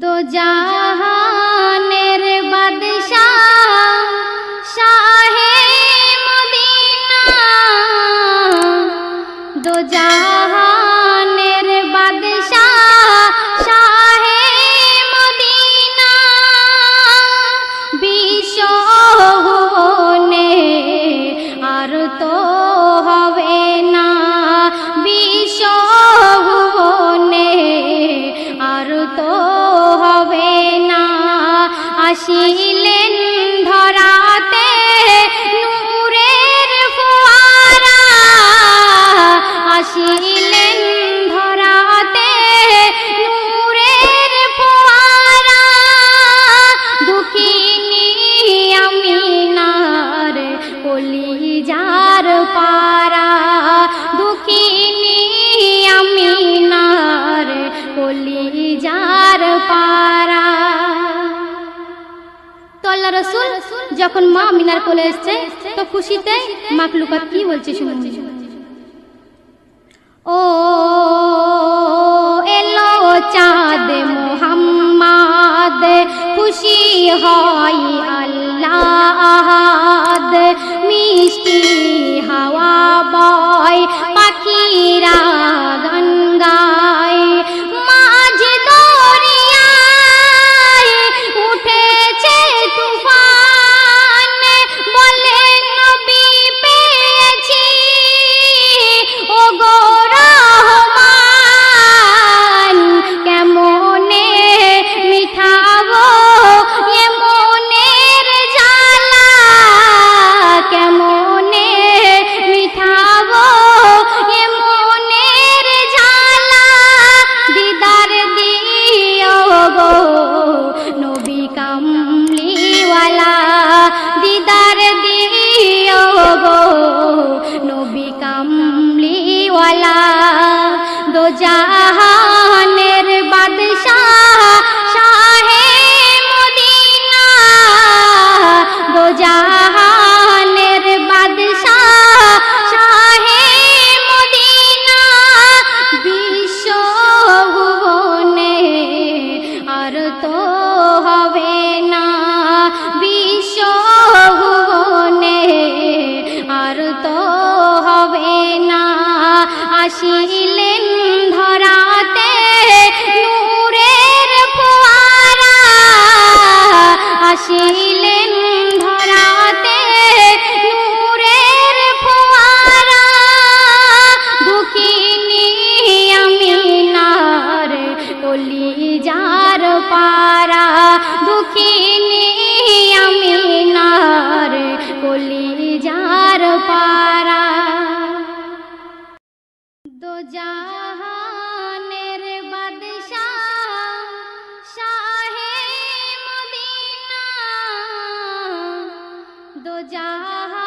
दो जहानेर बादशाह शाहे मदीना, दो जहानेर बादशाह शाहे मदीना, বিশ্বনে আর তো হবে না, বিশ্বনে আর তো হবে না। আসিলেন ধরাতে নূরের ফোয়ারা, আসিলেন ধরাতে নূরের ফোয়ারা, দুঃখিনী আমিনার কলিজার পারা, দুঃখিনী আমিনার কলিজার পারা। তো আল্লাহ রাসূল যখন মা আমিনার কোলে এসেছে তো খুশিতে মাখলুকাত কি বলছে শুনুন। ও এলো চাঁদ মুহাম্মদ, খুশি হয় আল্লাহ আহাদ, মিষ্টি হাওয়া বয় পাখিরা গান গায়, মাঝ দরিয়ায় উঠেছে তুফান, বলে নবী পেয়েছি ও গো রহমান, কেমনে মিঠাবো এ মনের জ্বালা, কেমনে মিঠাবো এ মনের জ্বালা, দিদার দিও গো নবী কামলিওয়ালা, দিদার দিও গো নবী কামলিওয়ালা। দো জাহানের বাদশাহ শাহে মদিনা, দো জাহানের বাদশাহ শাহে মদিনা, বিশ্বভুবনে আর তো হবে না, বিশ্বভুবনে আর তো হবে না। আসিলেন ধরাতে নূরের ফোয়ারা, আসিলেন ধরাতে নূরের ফোয়ারা, দুঃখিনী আমিনার কলিজার পারা, দুঃখিনী আমিনার কলিজার পারা। দো জাহানের বাদশাহ শাহে মদিনা, দো জাহান